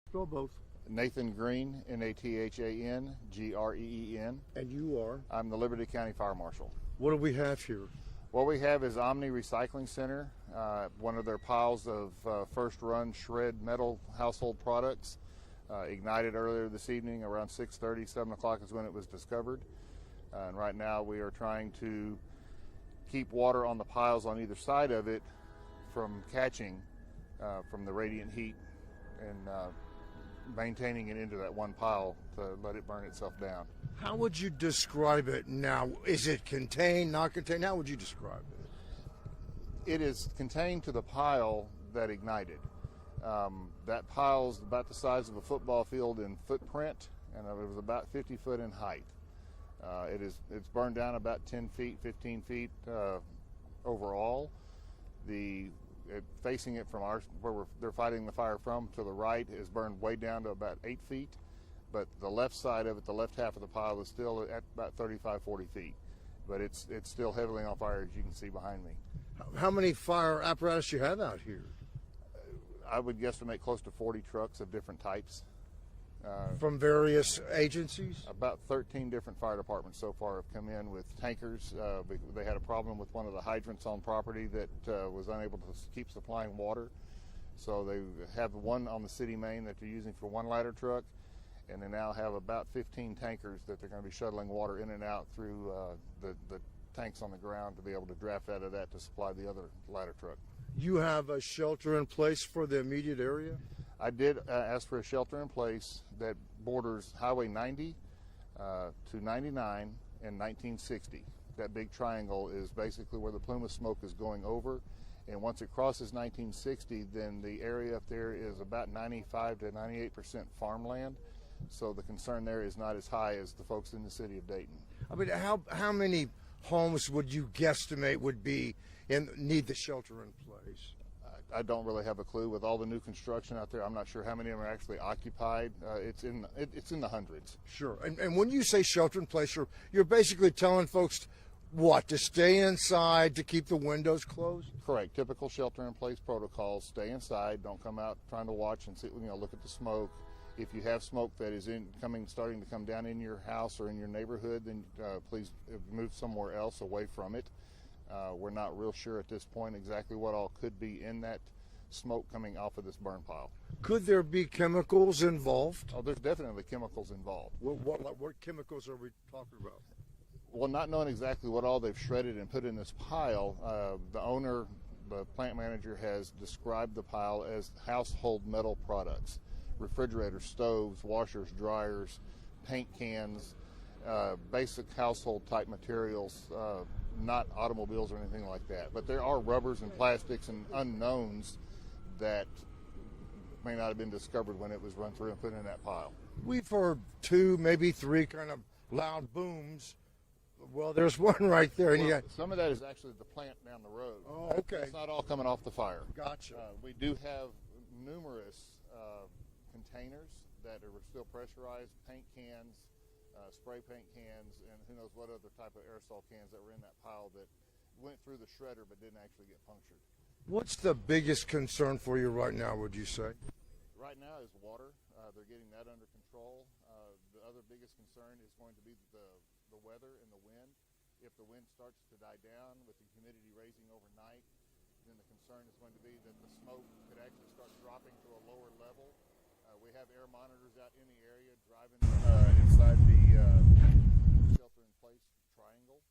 Spell both. Nathan Green, Nathan Green. And you are? I'm the Liberty County Fire Marshal. What do we have here? What we have is Omni Recycling Center, one of their piles of first run shred metal household products. Ignited earlier this evening around 6:30, 7 o'clock is when it was discovered. And right now we are trying to keep water on the piles on either side of it from catching from the radiant heat and maintaining it into that one pile to let it burn itself down. How would you describe it now? Is it contained, not contained? How would you describe it? It is contained to the pile that ignited. That pile is about the size of a football field in footprint, and it was about 50 foot in height. It's burned down about 10 feet, 15 feet overall. Facing it from where they're fighting the fire from to the right is burned way down to about 8 feet, but the left side of it, the left half of the pile, is still at about 35, 40 feet. But it's still heavily on fire, as you can see behind me. How many fire apparatus you have out here? I would guesstimate close to 40 trucks of different types. From various agencies? About 13 different fire departments so far have come in with tankers. They had a problem with one of the hydrants on property that was unable to keep supplying water. So they have one on the city main that they're using for one ladder truck, and they now have about 15 tankers that they're going to be shuttling water in and out through the tanks on the ground to be able to draft out of that to supply the other ladder truck. You have a shelter in place for the immediate area? I did ask for a shelter in place that borders Highway 90 to 99 and 1960. That big triangle is basically where the plume of smoke is going over, and once it crosses 1960, then the area up there is about 95 to 98% farmland, so the concern there is not as high as the folks in the city of Dayton. I mean, how many homes would you guesstimate would be need the shelter in place? I don't really have a clue. With all the new construction out there, I'm not sure how many of them are actually occupied. It's in the hundreds. Sure. And when you say shelter in place, you're basically telling folks what, to stay inside, to keep the windows closed? Correct. Typical shelter in place protocols: stay inside, don't come out trying to watch and see, look at the smoke. If you have smoke that is starting to come down in your house or in your neighborhood, then please move somewhere else away from it. We're not real sure at this point exactly what all could be in that smoke coming off of this burn pile. Could there be chemicals involved? Oh, there's definitely chemicals involved. What chemicals are we talking about? Well, not knowing exactly what all they've shredded and put in this pile, the owner, the plant manager, has described the pile as household metal products: refrigerators, stoves, washers, dryers, paint cans, basic household type materials, not automobiles or anything like that. But there are rubbers and plastics and unknowns that may not have been discovered when it was run through and put in that pile. We've heard 2, maybe 3 kind of loud booms. Well, there's one right there. And some of that is actually the plant down the road. Oh, okay. It's not all coming off the fire. Gotcha. We do have numerous containers that are still pressurized, paint cans, spray paint cans, and who knows what other type of aerosol cans that were in that pile that went through the shredder but didn't actually get punctured. What's the biggest concern for you right now, would you say? Right now is water. They're getting that under control. The other biggest concern is going to be the weather and the wind. If the wind starts to die down with the humidity raising overnight, then the concern is going to be that the smoke could actually start dropping to a lower level. We have air monitors out in the area driving inside the shelter-in-place triangle,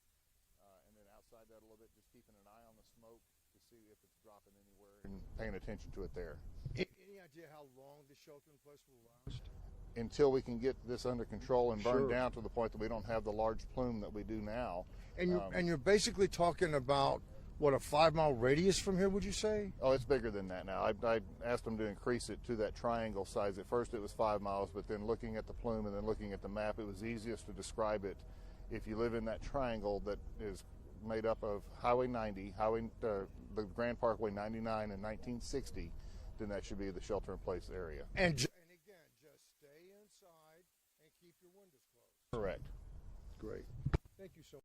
and then outside that a little bit, just keeping an eye on the smoke to see if it's dropping anywhere and paying attention to it there. Any idea how long the shelter-in-place will last? Until we can get this under control and burn down to the point that we don't have the large plume that we do now. And you're basically talking about, what, a 5-mile radius from here, would you say? Oh, it's bigger than that now. I asked them to increase it to that triangle size. At first it was 5 miles, but then looking at the plume and then looking at the map, it was easiest to describe it. If you live in that triangle that is made up of Highway 90, the Grand Parkway 99 and 1960, then that should be the shelter-in-place area. And again, just stay inside and keep your windows closed. Correct. Great. Thank you so much.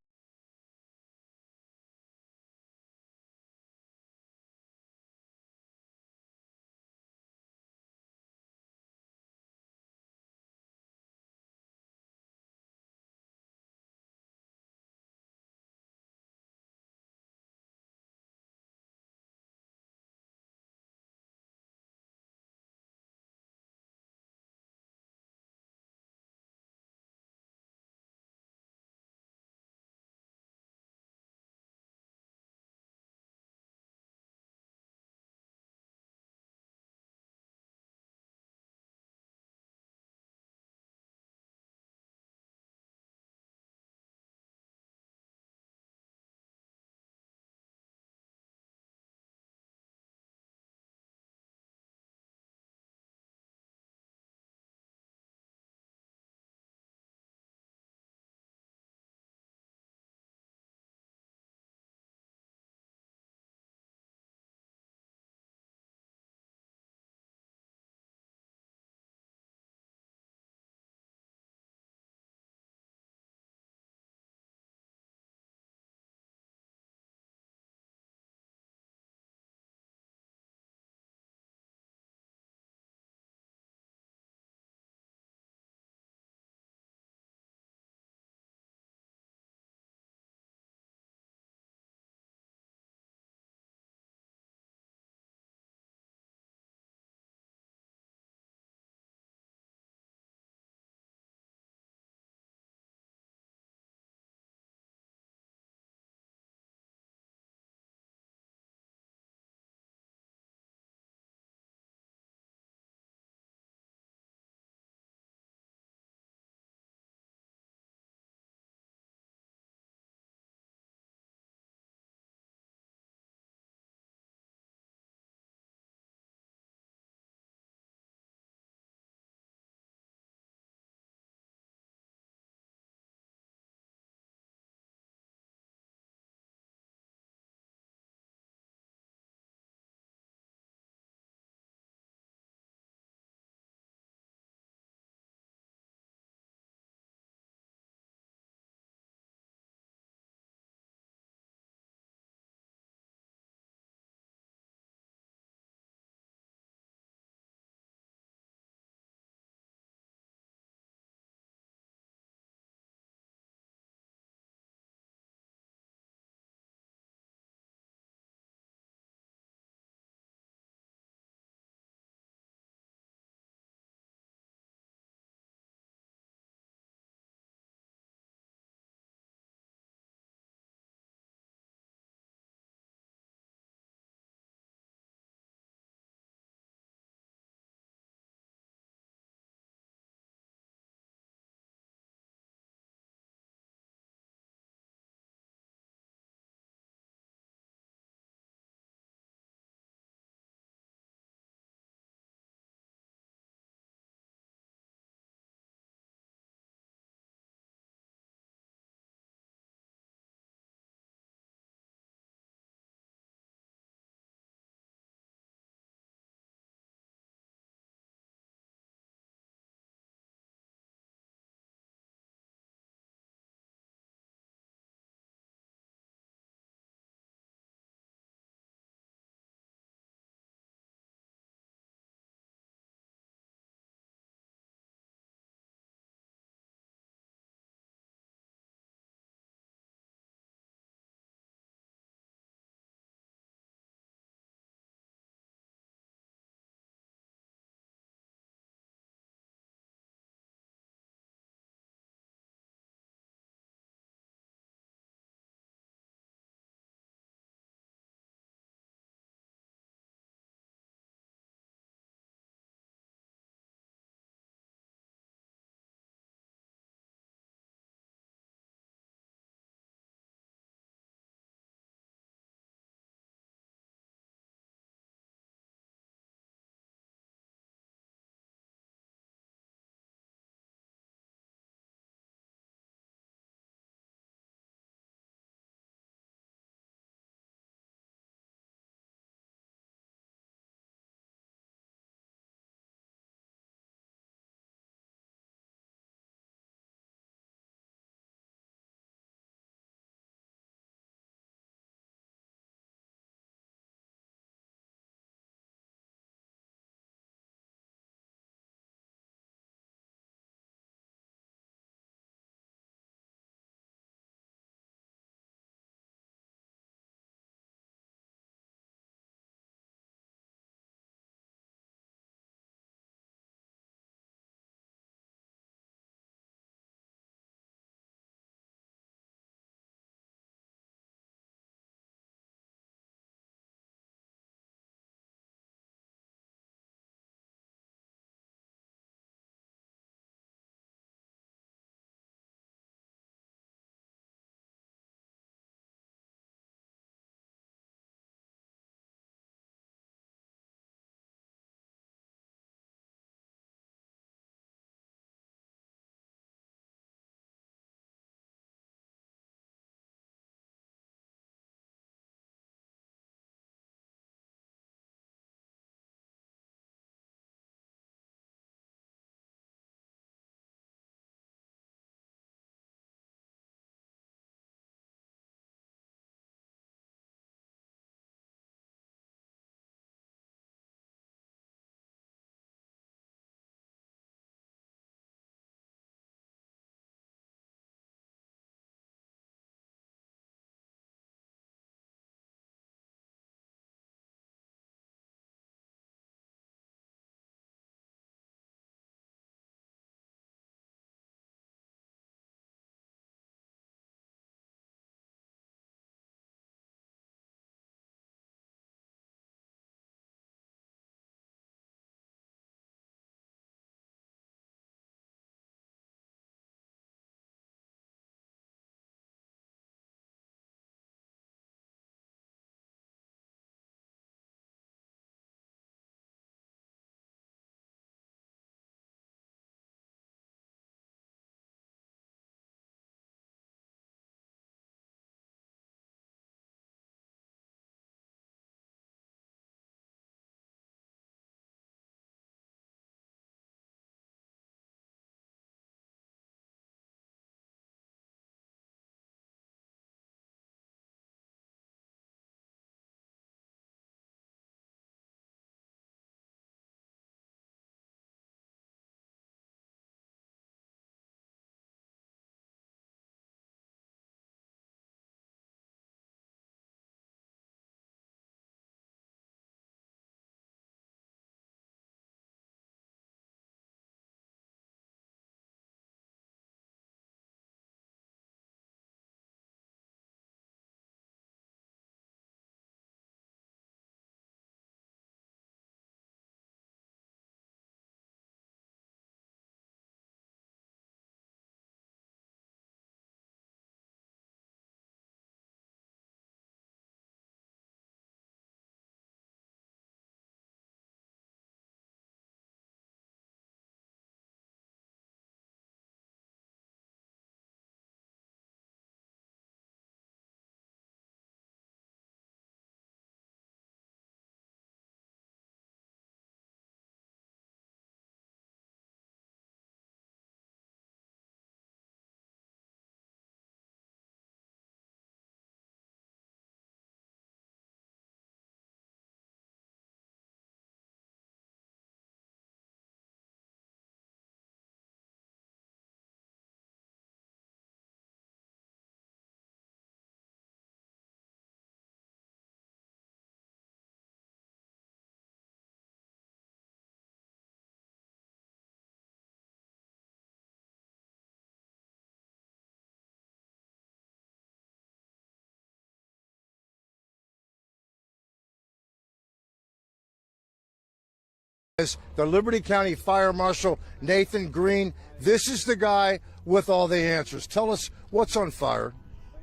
Is the Liberty County Fire Marshal Nathan Green. This is the guy with all the answers. Tell us what's on fire.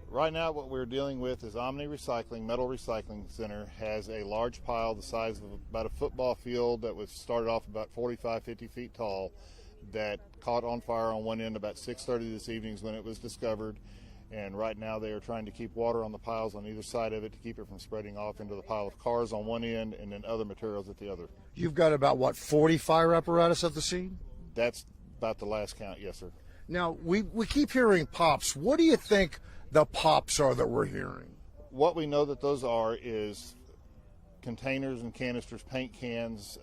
Right now what we're dealing with is Omni Recycling, Metal Recycling Center, has a large pile the size of about a football field that was started off about 45, 50 feet tall that caught on fire on one end about 6:30 this evening is when it was discovered. And right now they are trying to keep water on the piles on either side of it to keep it from spreading off into the pile of cars on one end and then other materials at the other. You've got about, what, 40 fire apparatus at the scene? That's about the last count, yes, sir. Now, we keep hearing pops. What do you think the pops are that we're hearing? What we know that those are is containers and canisters, paint cans.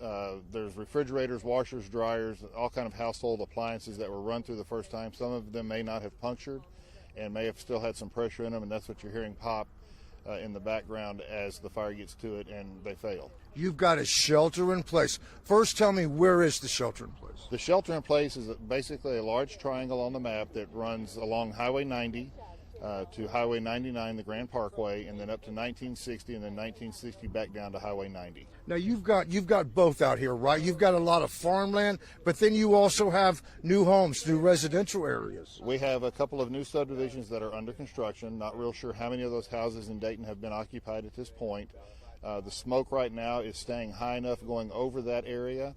There's refrigerators, washers, dryers, all kind of household appliances that were run through the first time. Some of them may not have punctured and may have still had some pressure in them, and that's what you're hearing pop in the background as the fire gets to it and they fail. You've got a shelter in place. First, tell me, where is the shelter in place? The shelter in place is basically a large triangle on the map that runs along Highway 90 to Highway 99, the Grand Parkway, and then up to 1960, and then 1960 back down to Highway 90. Now you've got both out here, right? You've got a lot of farmland, but then you also have new homes, new residential areas. We have a couple of new subdivisions that are under construction. Not real sure how many of those houses in Dayton have been occupied at this point. The smoke right now is staying high enough going over that area,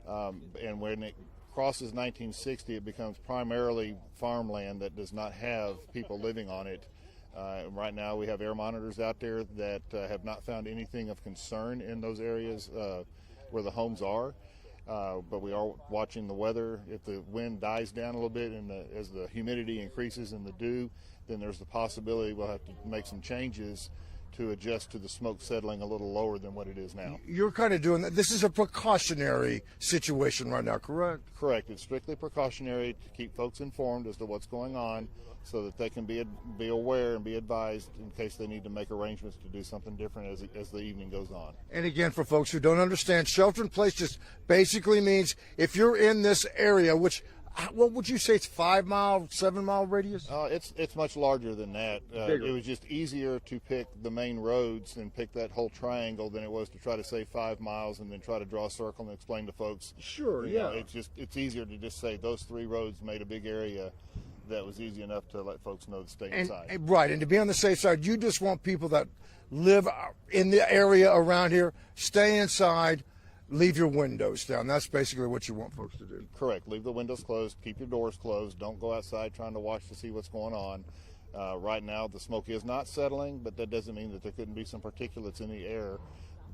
and when it crosses 1960, it becomes primarily farmland that does not have people living on it. Right now we have air monitors out there that have not found anything of concern in those areas where the homes are, but we are watching the weather. If the wind dies down a little bit and as the humidity increases in the dew, then there's the possibility we'll have to make some changes to adjust to the smoke settling a little lower than what it is now. You're kind of doing that. This is a precautionary situation right now, correct? Correct. It's strictly precautionary to keep folks informed as to what's going on so that they can be aware and be advised in case they need to make arrangements to do something different as the evening goes on. And again, for folks who don't understand, shelter in place just basically means if you're in this area, which, what would you say, it's 5 mile, 7 mile radius? It's much larger than that. It was just easier to pick the main roads and pick that whole triangle than it was to try to say 5 miles and then try to draw a circle and explain to folks. Sure, You know, it's easier to just say those 3 roads made a big area that was easy enough to let folks know to stay inside. Right, and to be on the safe side, you just want people that live in the area around here, stay inside, leave your windows down. That's basically what you want folks to do. Correct. Leave the windows closed. Keep your doors closed. Don't go outside trying to watch to see what's going on. Right now, the smoke is not settling, but that doesn't mean that there couldn't be some particulates in the air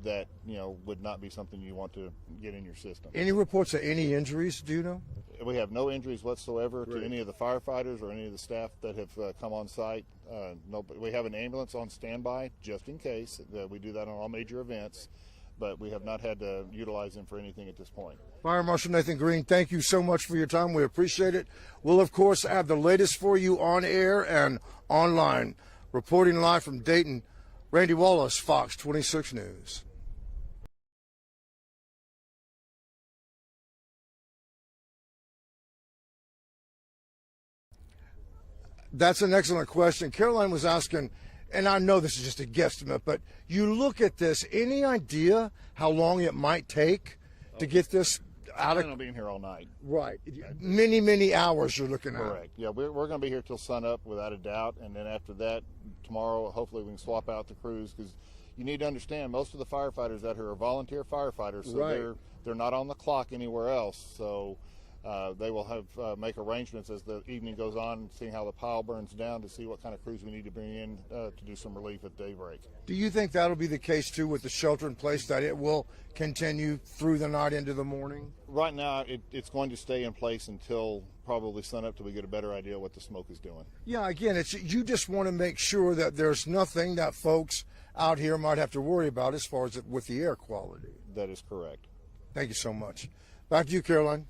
that, you know, would not be something you want to get in your system. Any reports of any injuries, do you know? We have no injuries whatsoever to any of the firefighters or any of the staff that have come on site. No, we have an ambulance on standby just in case. We do that on all major events, but we have not had to utilize them for anything at this point. Fire Marshal Nathan Green, thank you so much for your time. We appreciate it. We'll, of course, have the latest for you on air and online. Reporting live from Dayton, Randy Wallace, Fox 26 News. That's an excellent question. Caroline was asking, and I know this is just a guesstimate, but you look at this, any idea how long it might take to get this out of? We're going to be in here all night. Right. Many, many hours you're looking at. Correct. Yeah, we're going to be here till sunup without a doubt, and then after that, tomorrow, hopefully we can swap out the crews, because you need to understand most of the firefighters out here are volunteer firefighters, so right. they're not on the clock anywhere else. So they will have make arrangements as the evening goes on, seeing how the pile burns down to see what kind of crews we need to bring in to do some relief at daybreak. Do you think that'll be the case too with the shelter in place, that it will continue through the night into the morning? Right now it's going to stay in place until probably sunup till we get a better idea what the smoke is doing. Yeah, again, it's you just want to make sure that there's nothing that folks out here might have to worry about as far as with the air quality. That is correct. Thank you so much. Back to you, Caroline.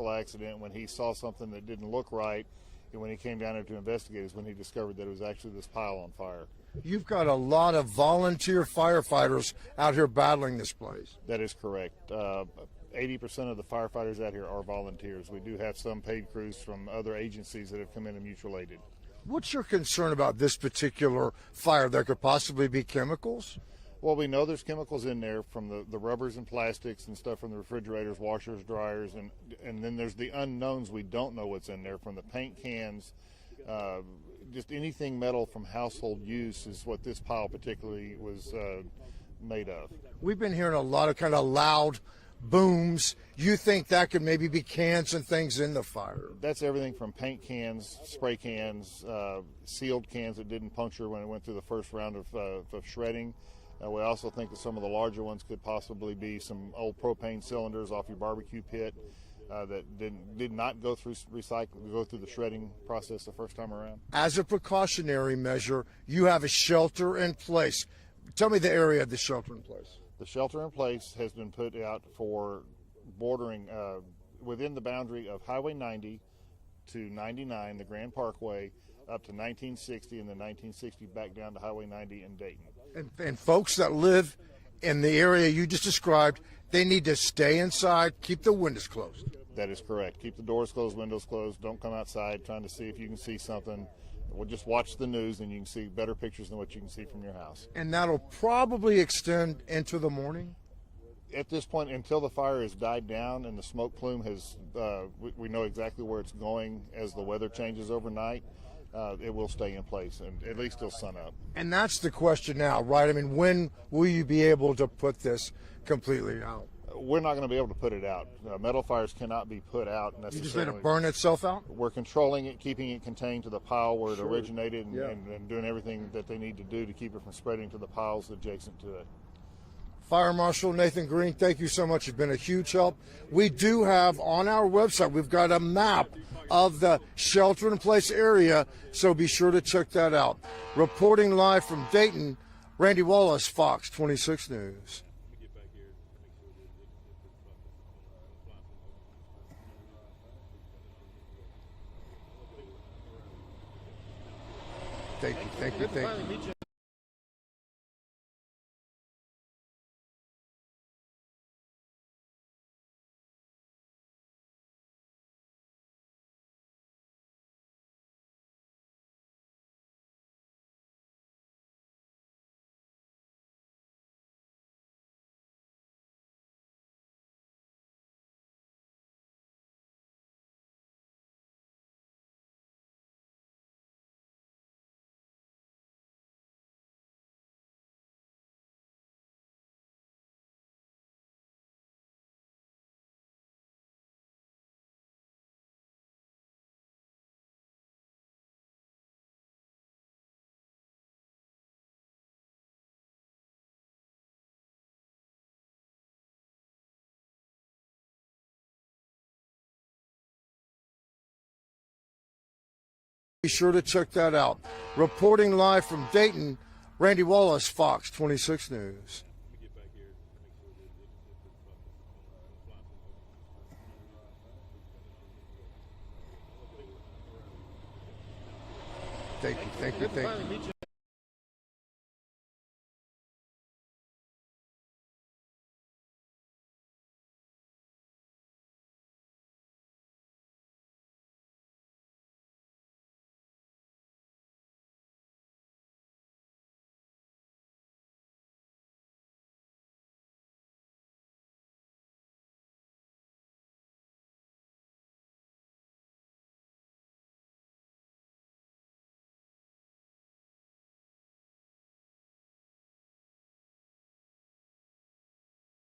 vehicle accident, when he saw something that didn't look right, and when he came down there to investigate is when he discovered that it was actually this pile on fire. You've got a lot of volunteer firefighters out here battling this place. That is correct. 80% of the firefighters out here are volunteers. We do have some paid crews from other agencies that have come in and mutual aided. What's your concern about this particular fire? There could possibly be chemicals? Well, we know there's chemicals in there from the rubbers and plastics and stuff from the refrigerators, washers, dryers, and then there's the unknowns. We don't know what's in there, from the paint cans, just anything metal from household use is what this pile particularly was made of. We've been hearing a lot of kind of loud booms. You think that could maybe be cans and things in the fire? That's everything from paint cans, spray cans, sealed cans that didn't puncture when it went through the first round of shredding. We also think that some of the larger ones could possibly be some old propane cylinders off your barbecue pit that did not go through the shredding process the first time around. As a precautionary measure, you have a shelter in place. Tell me the area of the shelter in place. The shelter in place has been put out for bordering within the boundary of Highway 90 to 99, the Grand Parkway, up to 1960, and then 1960 back down to Highway 90 in Dayton. And folks that live in the area you just described, they need to stay inside, keep the windows closed. That is correct. Keep the doors closed, windows closed. Don't come outside trying to see if you can see something. We'll just watch the news and you can see better pictures than what you can see from your house. And that'll probably extend into the morning? At this point, until the fire has died down and the smoke plume has, we know exactly where it's going as the weather changes overnight. It will stay in place, and at least till sun up. And that's the question now, right? I mean, when will you be able to put this completely out? We're not going to be able to put it out. Metal fires cannot be put out necessarily. You just let it burn itself out? We're controlling it, keeping it contained to the pile where it originated, and doing everything that they need to do to keep it from spreading to the piles adjacent to it. Fire Marshal Nathan Green, thank you so much. You've been a huge help. We do have on our website, we've got a map of the shelter-in-place area, so be sure to check that out. Reporting live from Dayton, Randy Wallace, Fox 26 News. Thank you. Be sure to check that out. Reporting live from Dayton, Randy Wallace, Fox 26 News. Thank you.